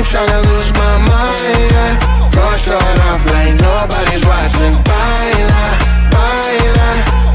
Tryna lose my mind, yeah. Gonna show it off like nobody's watching. Baila, baila,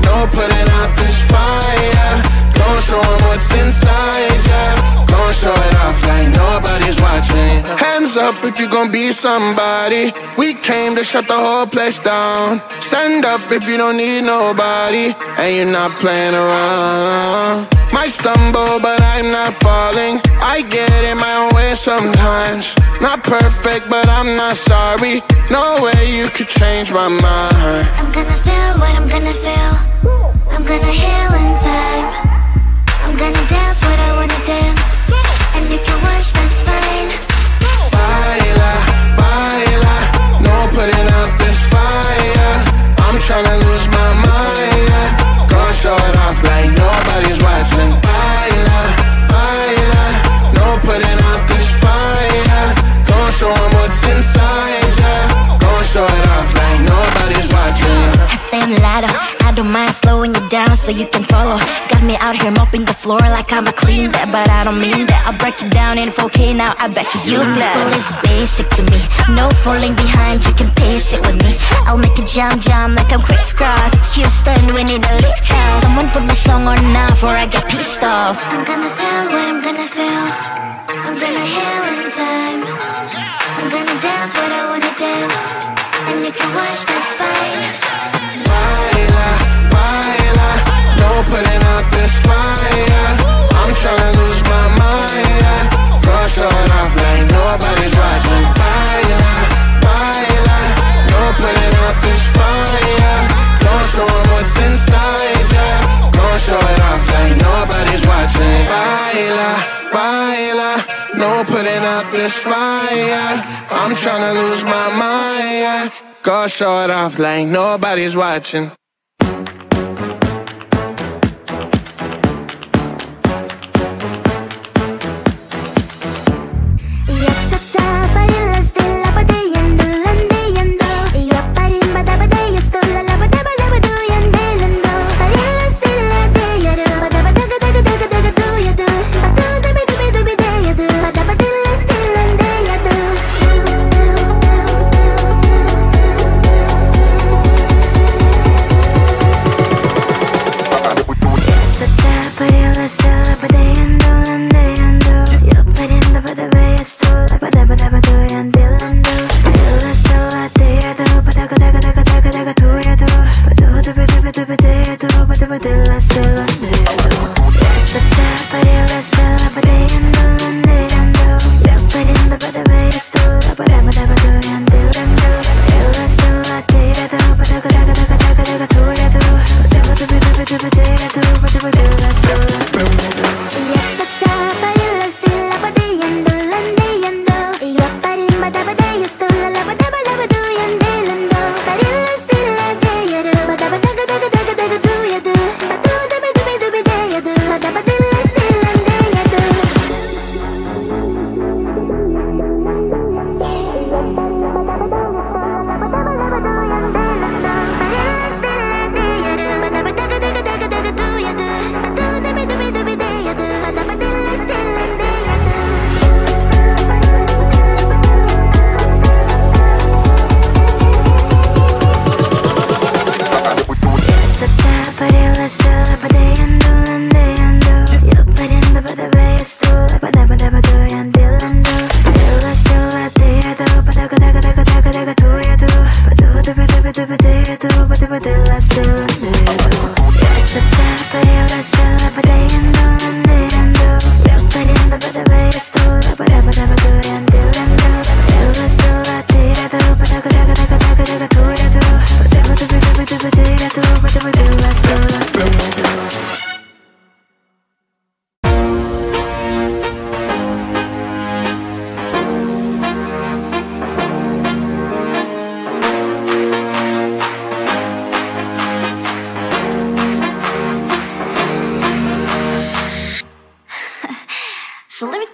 no putting out this fire. Gonna show 'em what's inside, yeah. Gonna show it off like nobody's watching. Hands up if you gon' be somebody. We came to shut the whole place down. Stand up if you don't need nobody and you're not playing around. Might stumble, but I'm not falling. I get in my own way sometimes. Not perfect, but I'm not sorry. No way you could change my mind. I'm gonna feel what I'm gonna feel. I'm gonna heal in time. I'm gonna dance what I wanna dance. And you can watch, that's fine. Baila, baila, no putting out this fire. I'm tryna lose my mind, yeah. Gonna show it off like nobody's watching. Baila, baila, no putting out this fire. Gonna show 'em what's inside, yeah. Gonna show it off like nobody's watching. I stand louder, I don't mind slowing you down so you can follow. Got me out here mopping the floor like I'm a clean that, but I don't mean that. I'll break it down in 4K now, I bet you know. Well, it's basic to me, no falling behind, you can pace it with me. I'll make a jump like I'm crisscross. Houston, we need a lift house. Someone put my song on now before I get pissed off. I'm gonna feel what I'm gonna feel. I'm gonna heal in time. I'm gonna dance what I wanna dance. And you can watch, that's fine. Baila, baila, no putting out this fire. I'm tryna lose my mind, yeah. Gonna show it off like nobody's watching. Baila, baila, no putting out this fire. Gonna show 'em what's inside, yeah. Gonna show it off like nobody's watching. Baila, baila, no putting out this fire. I'm tryna lose my mind, yeah. Gonna show it off like nobody's watching.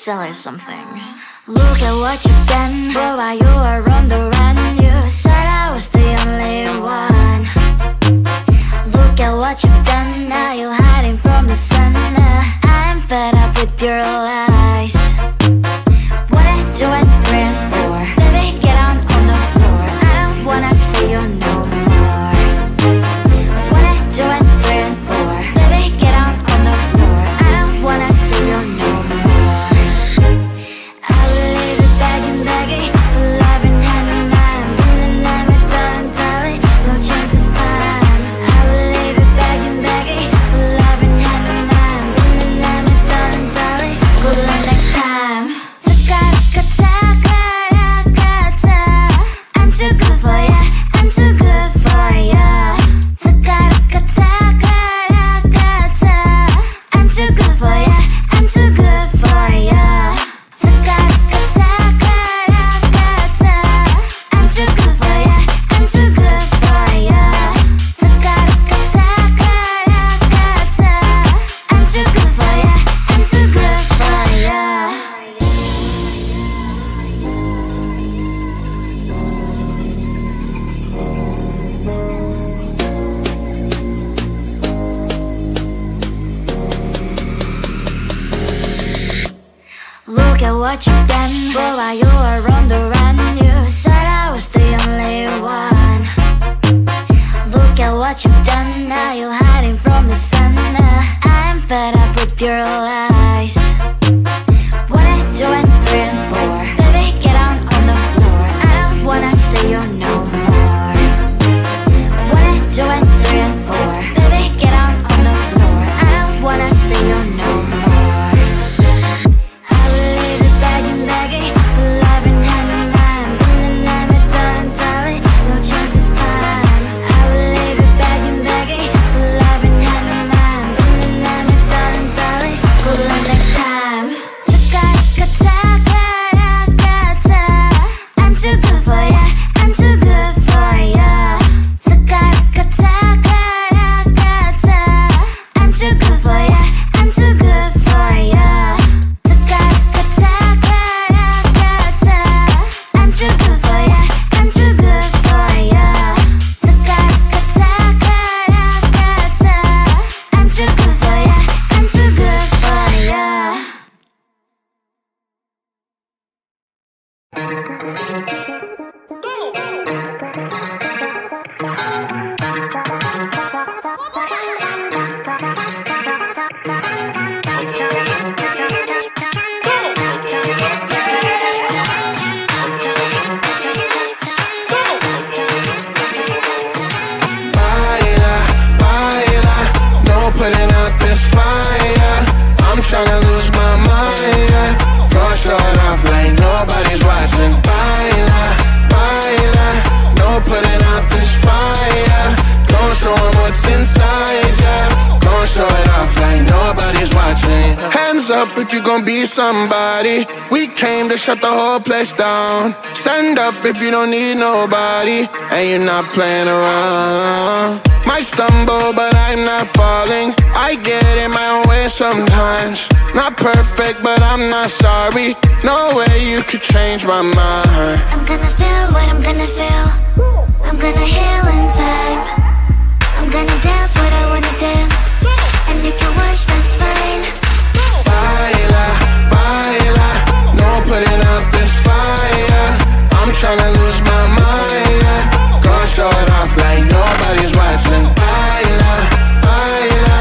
tell you something. Look at what you've done, boy, while you were on the run. You said I was the only one. Look at what you've done, now you're hiding from the sun. I'm fed up with your lies. What I do and pray for, baby, get on the floor. I don't wanna see you no more. What I do and pray for, baby, get on the floor. I don't wanna see you no more. I will leave it begging, begging, for love and hand in mind. And I'm a darling, no chance this time. I will leave it begging, begging, for love and hand in mind. And I'm a darling, good luck next time. I'm too good for ya, I'm too good for ya. I'm too good for ya, I'm too good for ya. I'm too good for ya, I'm too good for ya. I'm too good for ya, I'm too good for ya. Look at what you've done, boy, while you were on the run. You said I was the only one. Look at what you've done, now you're hiding from the sun. I'm fed up with your lies. What I do and pray for, baby, get on the floor. I don't wanna see you no more. What I do and pray for, baby, get on the floor. I don't wanna see you no more. I will leave it begging, begging, for love and hand in mind. And I'm a darling, no chance this time. I will leave it begging, begging, for love and hand in mind. And I'm a darling, good luck next time. I'm too good for ya, I'm too good for ya. I'm too good for ya, I'm too good for ya. I'm too good for ya, I'm too good for ya. I'm too good for ya, I'm too good for ya. Baila, baila, no putting out this fire. I'm tryna lose my mind, yeah. Go short off like nobody's watching. Baila, baila, no putting out this fire. Don't show 'em what's inside, yeah. Don't show it off like nobody's watching. Hands up if you gon' be somebody. We came to shut the whole place down. Stand up if you don't need nobody and you're not playing around. Might stumble but I'm not falling. I get in my own way sometimes. Not perfect but I'm not sorry. No way you could change my mind. I'm gonna feel what I'm gonna feel. I'm gonna heal in time. I'm gonna dance what I wanna dance. And you can watch, that's fine. Baila, baila, no putting out this fire. I'm tryna lose my mind, yeah. Go short off like nobody's watching. Baila, baila,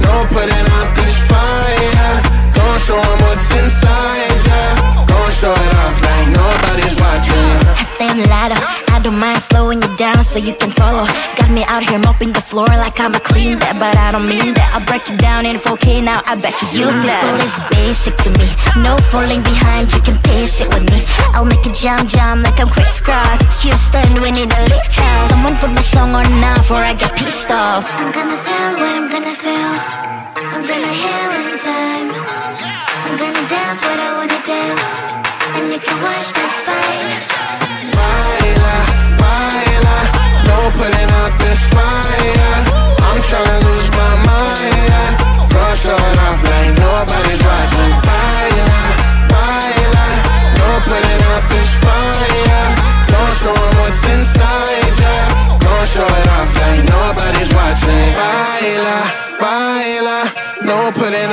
no putting out this fire. Don't show 'em what's inside, yeah. Don't show it off like nobody's watching. I stand louder, I don't mind slowing you down so you can follow. Got me out here mopping the floor like I'm a clean that, but I don't mean that. I'll break it down in 4K now, I bet you glad. Well, it's basic to me, no falling behind, you can pace it with me. I'll make a jump like I'm crisscross. Houston, we need a lift house. Someone put my song on now before I get pissed off. I'm gonna feel what I'm gonna feel. I'm gonna heal in time. I'm gonna dance what I wanna dance. And you can watch, that's fine. Baila, baila, no putting out this fire. I'm tryna lose my mind, yeah. Go short off like nobody's watching. Baila, baila.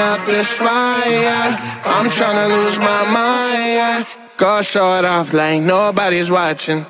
out this fire. I'm tryna lose my mind, yeah. Go show it off like nobody's watching.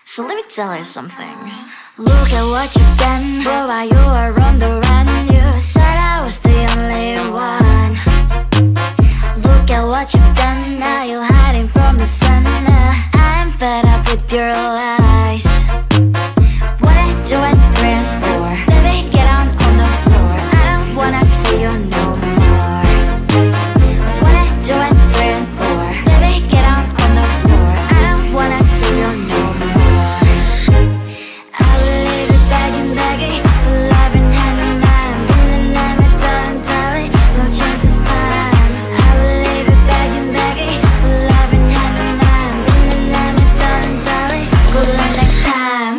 So let me tell you something. Look at what you've done, boy, while you were on the run. You said I was the only one. Look at what you've done, now you're hiding from the sun. I'm fed up with your lies. What I do and 3 and 4, baby, get on the floor. I don't wanna see you no more. What I do and 3 and 4, baby, get on the floor. I don't wanna see you no more. I will leave it begging for love and hand in mind. Feeling like my darling, no chance this time. I will leave it begging for love and hand in mind. Feeling like my darling, good luck next time.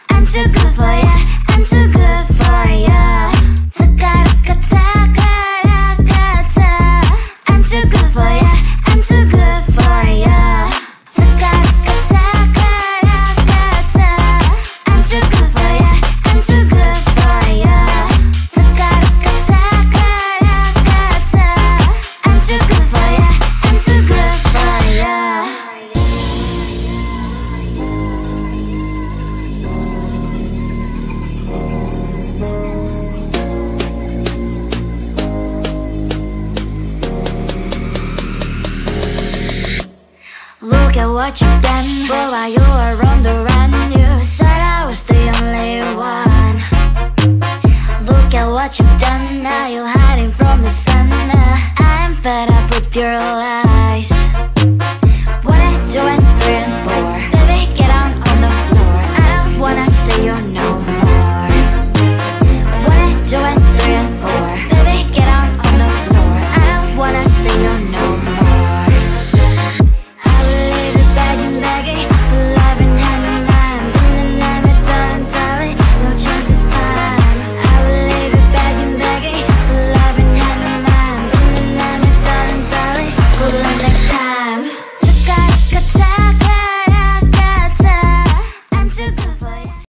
I'm too good for ya, I'm too good for ya. I'm too good for ya, I'm too good for ya. I'm too good for ya, I'm too good for ya. I'm too good for ya, I'm too good for ya. Look at what you've done, boy, while you were on the run. You said I was the only one. Look at what you've done, now you're hiding from the sun. I'm fed up with your lies.